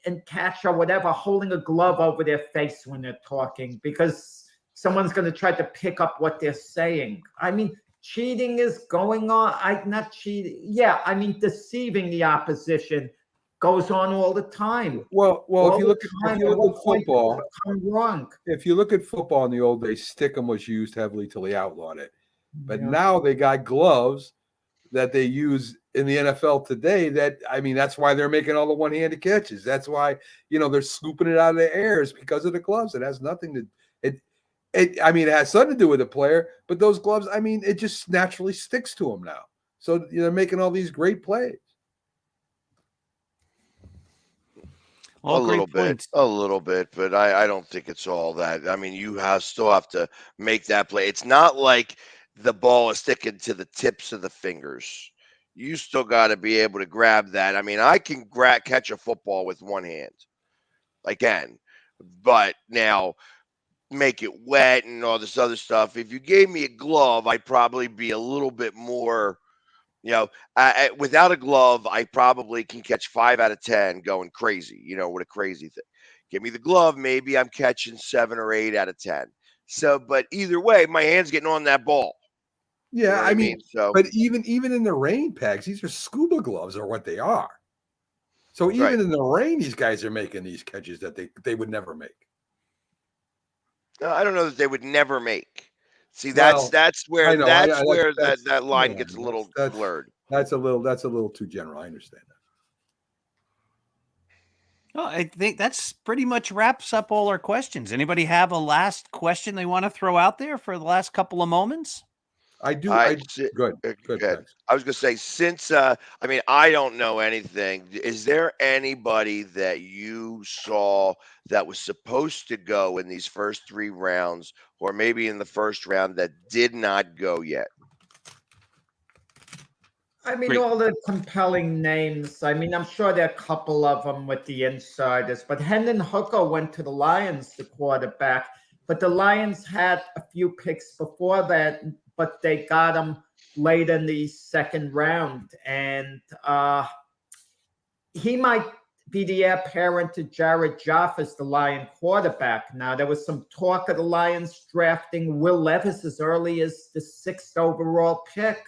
and catcher, whatever, holding a glove over their face when they're talking because someone's going to try to pick up what they're saying. I mean, cheating is going on. Not cheating. Yeah, I mean, deceiving the opposition goes on all the time. Well, All if you the look time, at football, become wrong. if you look at football in the old days, stickum was used heavily till they outlawed it. But Yeah. now they got gloves that they use in the NFL today. That's why they're making all the one-handed catches. That's why, they're scooping it out of the air is because of the gloves. It has nothing to it has something to do with the player, but those gloves, it just naturally sticks to them now. So they're making all these great plays. All a great little bit, but I don't think it's all that. I mean, still have to make that play. It's not like the ball is sticking to the tips of the fingers. You still got to be able to grab that. I mean, I can catch a football with one hand. I can, but now make it wet and all this other stuff. If you gave me a glove, I'd probably be a little bit more. Without a glove, I probably can catch 5 out of 10 going crazy, with a crazy thing. Give me the glove, maybe I'm catching 7 or 8 out of 10. So, but either way, my hand's getting on that ball. Yeah, You know what I mean? So, but even in the rain packs, these are scuba gloves are what they are. So even Right. in the rain, these guys are making these catches that they would never make. I don't know that they would never make. See, that's where I know, that line gets a little blurred. That's a little too general. I understand that. Well, I think that's pretty much wraps up all our questions. Anybody have a last question they want to throw out there for the last couple of moments? I do. Good. I was going to say, since I don't know anything. Is there anybody that you saw that was supposed to go in these first 3 rounds, or maybe in the first round, that did not go yet? I mean, Great. all the compelling names. I mean, I'm sure there are a couple of them with the insiders, but Hendon Hooker went to the Lions, the quarterback. But the Lions had a few picks before that, but they got him late in the second round. And he might be the heir apparent to Jared Goff as the Lion quarterback. Now, there was some talk of the Lions drafting Will Levis as early as the 6th overall pick.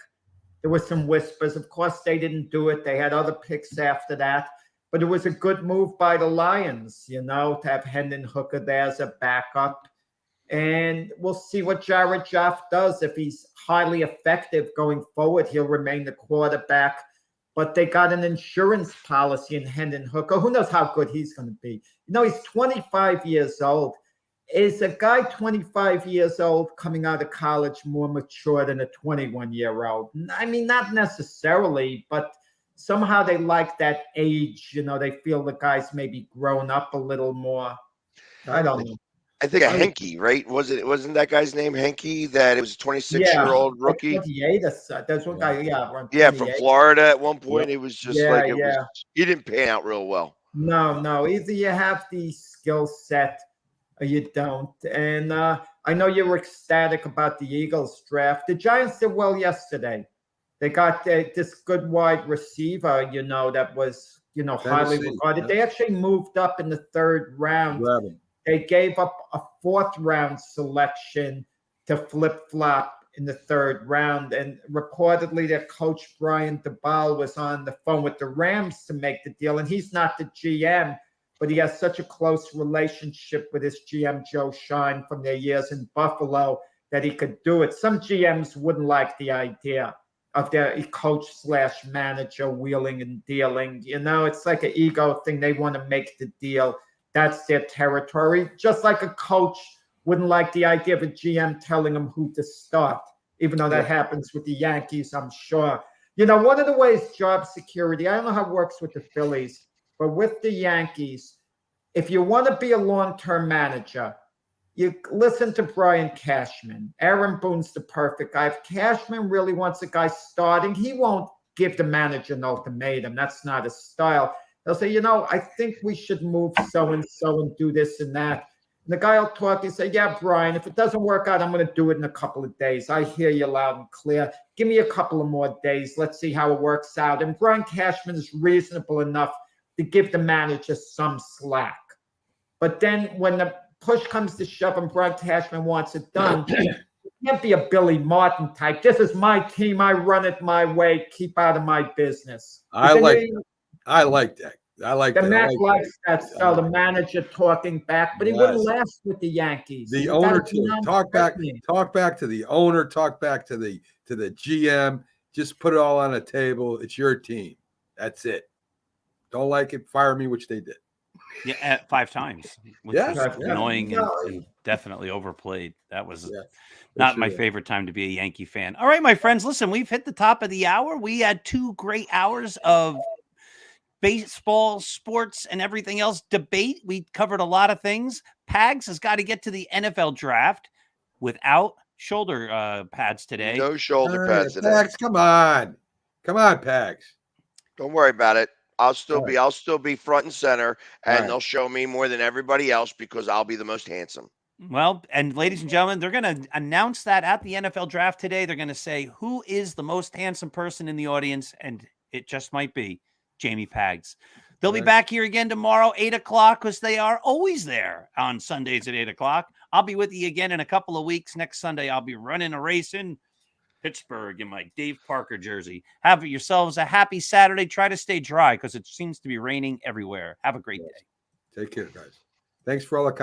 There were some whispers. Of course, they didn't do it. They had other picks after that. But it was a good move by the Lions, to have Hendon Hooker there as a backup. And we'll see what Jared Goff does. If he's highly effective going forward, he'll remain the quarterback. But they got an insurance policy in Hendon Hooker. Who knows how good he's going to be? He's 25 years old. Is a guy 25 years old coming out of college more mature than a 21-year-old? I mean, not necessarily, but somehow they like that age. They feel the guy's maybe grown up a little more. I don't know. I think Henke, right? Wasn't that guy's name Henke? That it was a 26-year-old rookie. 28. There's one guy, from Florida at one point. It was just he didn't pan out real well. No. Either you have the skill set or you don't. And I know you were ecstatic about the Eagles draft. The Giants did well yesterday. They got this good wide receiver, that was, highly regarded. They actually moved up in the 3rd round. They gave up a 4th round selection to flip-flop in the 3rd round. And reportedly, their coach, Brian Daboll, was on the phone with the Rams to make the deal. And he's not the GM, but he has such a close relationship with his GM, Joe Shine, from their years in Buffalo, that he could do it. Some GMs wouldn't like the idea of their coach/manager wheeling and dealing. It's like an ego thing. They want to make the deal. That's their territory. Just like a coach wouldn't like the idea of a GM telling him who to start, even though that happens with the Yankees, I'm sure. One of the ways job security, I don't know how it works with the Phillies, but with the Yankees, if you want to be a long-term manager, you listen to Brian Cashman. Aaron Boone's the perfect guy. If Cashman really wants a guy starting, he won't give the manager an ultimatum. That's not his style. They'll say, I think we should move so-and-so and do this and that. And the guy will talk and say, yeah, Brian, if it doesn't work out, I'm going to do it in a couple of days. I hear you loud and clear. Give me a couple of more days. Let's see how it works out. And Brian Cashman is reasonable enough to give the manager some slack. But then when the push comes to shove and Brian Cashman wants it done, it can't be a Billy Martin type. This is my team. I run it my way. Keep out of my business. I like that. I like The that. Mac I like likes that style, the manager talking back, but he wouldn't last with the Yankees. the You owner gotta be too. Talk back to the owner, talk back to the GM. Just put it all on the table. It's your team. That's it. Don't like it, fire me, which they did. Yeah, at 5 times, which Yeah, was yeah. annoying and definitely overplayed. That was Yeah, not my favorite time to be a Yankee fan. All right, my friends, listen, we've hit the top of the hour. We had 2 great hours of baseball, sports, and everything else debate. We covered a lot of things. Pags has got to get to the NFL draft without shoulder pads today. No shoulder pads today. Pags, come on, Pags. Don't worry about it. I'll still All be front and center, and right. they'll show me more than everybody else because I'll be the most handsome. Well, and ladies and gentlemen, they're going to announce that at the NFL draft today. They're going to say who is the most handsome person in the audience, and it just might be Jamie Pags. They'll be back here again tomorrow, 8 o'clock, because they are always there on Sundays at 8 o'clock. I'll be with you again in a couple of weeks. Next Sunday, I'll be running a race in Pittsburgh in my Dave Parker jersey. Have yourselves a happy Saturday. Try to stay dry because it seems to be raining everywhere. Have a great day. Take care, guys. Thanks for all the comments.